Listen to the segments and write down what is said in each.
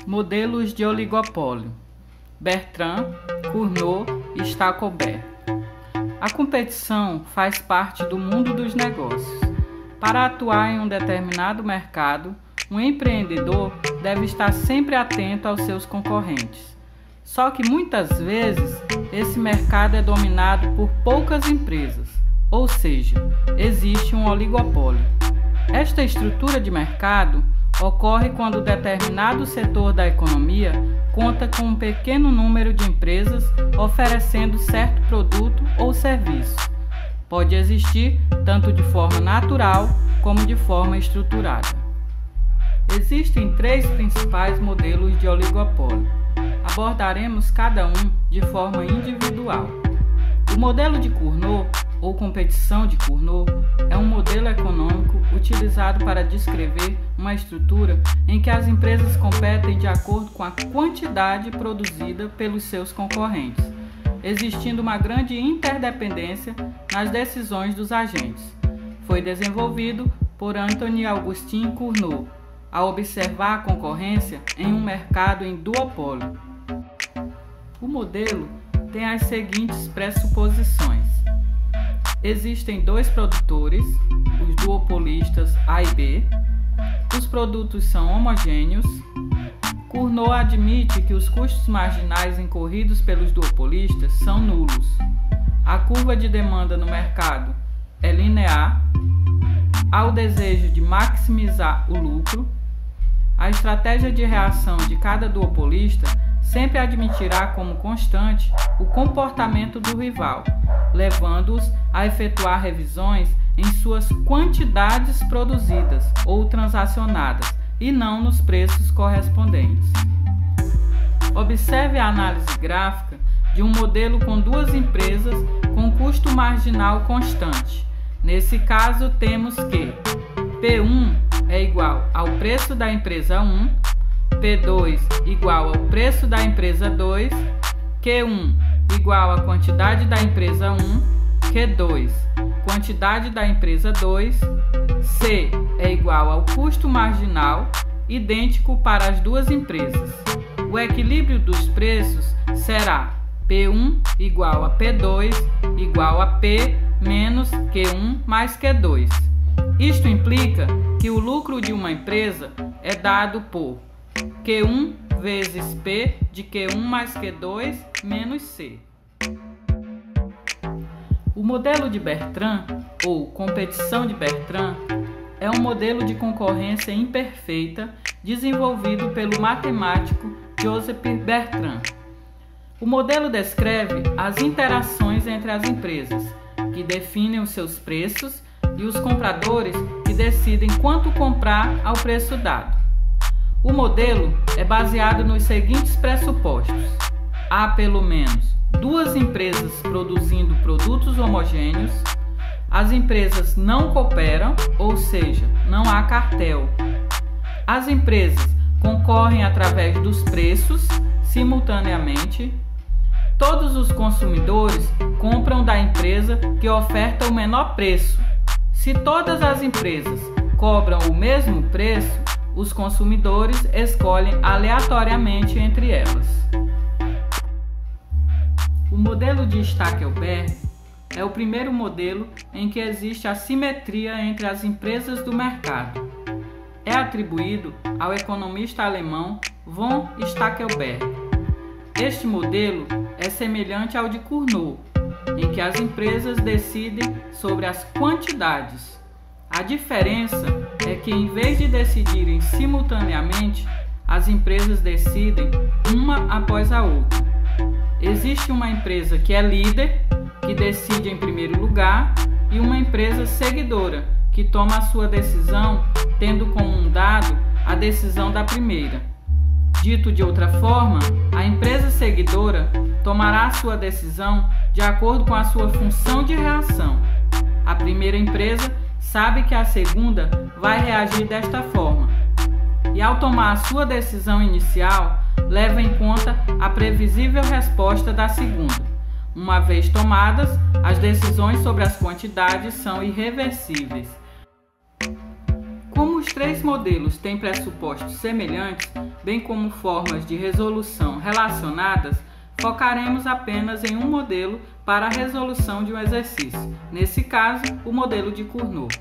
Modelos de oligopólio. Bertrand, Cournot e Stackelberg. A competição faz parte do mundo dos negócios. Para atuar em um determinado mercado, um empreendedor deve estar sempre atento aos seus concorrentes. Só que muitas vezes esse mercado é dominado por poucas empresas, ou seja, existe um oligopólio. Esta estrutura de mercado ocorre quando determinado setor da economia conta com um pequeno número de empresas oferecendo certo produto ou serviço. Pode existir tanto de forma natural como de forma estruturada. Existem 3 principais modelos de oligopólio. Abordaremos cada um de forma individual. O modelo de Cournot, ou competição de Cournot, é um modelo econômico utilizado para descrever uma estrutura em que as empresas competem de acordo com a quantidade produzida pelos seus concorrentes, existindo uma grande interdependência nas decisões dos agentes. Foi desenvolvido por Antoine-Augustin Cournot, ao observar a concorrência em um mercado em duopólio. O modelo tem as seguintes pressuposições. Existem 2 produtores, os duopolistas A e B. Os produtos são homogêneos. Cournot admite que os custos marginais incorridos pelos duopolistas são nulos. A curva de demanda no mercado é linear. Há o desejo de maximizar o lucro. A estratégia de reação de cada duopolista sempre admitirá como constante o comportamento do rival, levando-os a efetuar revisões em suas quantidades produzidas ou transacionadas e não nos preços correspondentes. Observe a análise gráfica de um modelo com 2 empresas com custo marginal constante. Nesse caso, temos que P1 é igual ao preço da empresa 1, P2 igual ao preço da empresa 2, Q1 igual à quantidade da empresa 1, Q2 quantidade da empresa 2, C é igual ao custo marginal, idêntico para as 2 empresas. O equilíbrio dos preços será P1 igual a P2 igual a P menos Q1 mais Q2. Isto implica que o lucro de uma empresa é dado por Q1 vezes P de Q1 mais Q2 menos C. O modelo de Bertrand, ou competição de Bertrand, é um modelo de concorrência imperfeita desenvolvido pelo matemático Joseph Bertrand. O modelo descreve as interações entre as empresas, que definem os seus preços, e os compradores, que decidem quanto comprar ao preço dado. O modelo é baseado nos seguintes pressupostos. Há pelo menos 2 empresas produzindo produtos homogêneos. As empresas não cooperam, ou seja, não há cartel. As empresas concorrem através dos preços, simultaneamente. Todos os consumidores compram da empresa que oferta o menor preço. Se todas as empresas cobram o mesmo preço, os consumidores escolhem aleatoriamente entre elas. O modelo de Stackelberg é o primeiro modelo em que existe assimetria entre as empresas do mercado. É atribuído ao economista alemão von Stackelberg. Este modelo é semelhante ao de Cournot, em que as empresas decidem sobre as quantidades. A diferença é que, em vez de decidirem simultaneamente, as empresas decidem uma após a outra. Existe uma empresa que é líder, que decide em primeiro lugar, e uma empresa seguidora, que toma a sua decisão tendo como um dado a decisão da primeira. Dito de outra forma, a empresa seguidora tomará a sua decisão de acordo com a sua função de reação. A primeira empresa sabe que a segunda vai reagir desta forma, e ao tomar a sua decisão inicial, leva em conta a previsível resposta da segunda. Uma vez tomadas, as decisões sobre as quantidades são irreversíveis. Como os três modelos têm pressupostos semelhantes, bem como formas de resolução relacionadas, focaremos apenas em um modelo para a resolução de um exercício, nesse caso, o modelo de Cournot.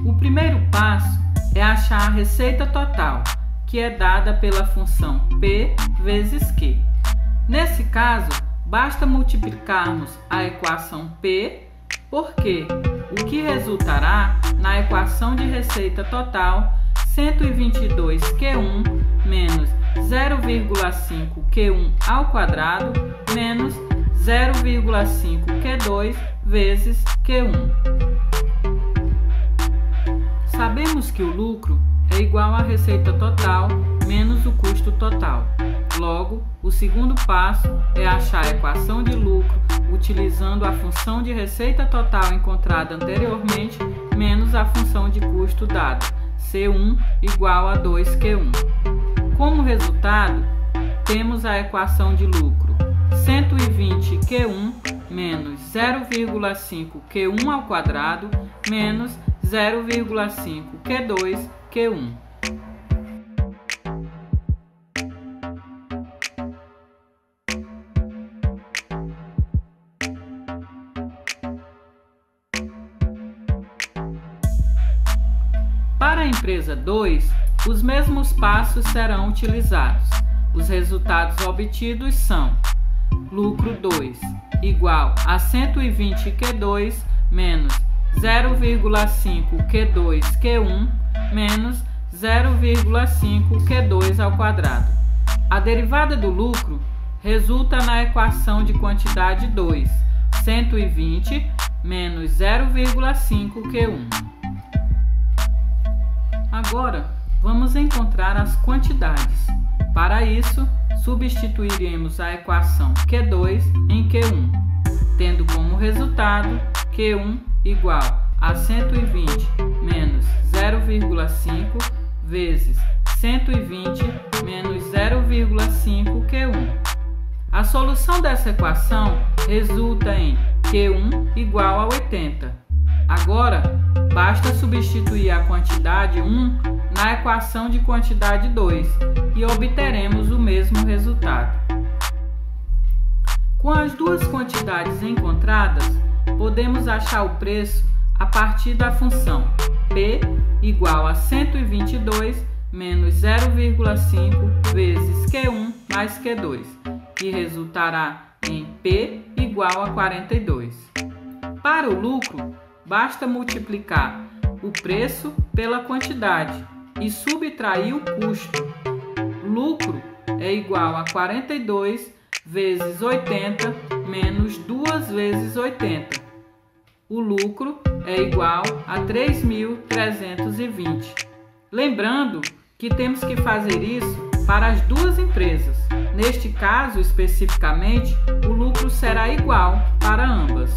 O primeiro passo é achar a receita total, que é dada pela função P vezes Q. Nesse caso, basta multiplicarmos a equação P por Q, o que resultará na equação de receita total 122Q1 menos 0,5Q1 ao quadrado menos 0,5Q2 vezes Q1. Sabemos que o lucro é igual à receita total menos o custo total. Logo, o segundo passo é achar a equação de lucro utilizando a função de receita total encontrada anteriormente menos a função de custo dada, C1 igual a 2Q1. Como resultado, temos a equação de lucro 120Q1 menos 0,5Q1 ao quadrado menos 0,5Q2 Q1. Para a empresa 2, os mesmos passos serão utilizados. Os resultados obtidos são lucro 2 igual a 120Q2 menos 0,5Q2 Q1 menos 0,5Q2 ao quadrado. A derivada do lucro resulta na equação de quantidade 2, 120 menos 0,5Q1. Agora, vamos encontrar as quantidades. Para isso, substituiremos a equação Q2 em Q1, tendo como resultado Q1 igual a 120 menos 0,5 vezes 120 menos 0,5Q1. A solução dessa equação resulta em Q1 igual a 80. Agora, basta substituir a quantidade 1 na equação de quantidade 2 e obteremos o mesmo resultado. Com as duas quantidades encontradas, podemos achar o preço a partir da função P igual a 122 menos 0,5 vezes Q1 mais Q2, que resultará em P igual a 42. Para o lucro, basta multiplicar o preço pela quantidade e subtrair o custo. Lucro é igual a 42 vezes 80 menos 2 vezes 80. O lucro é igual a 3.320. Lembrando que temos que fazer isso para as duas empresas. Neste caso, especificamente, o lucro será igual para ambas.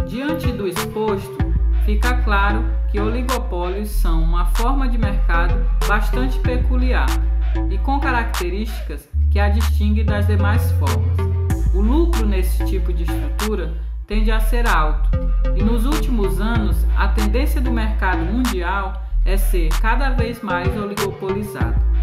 Diante do exposto, fica claro que oligopólios são uma forma de mercado bastante peculiar e com características que a distinguem das demais formas. O lucro nesse tipo de estrutura tende a ser alto e nos últimos anos a tendência do mercado mundial é ser cada vez mais oligopolizado.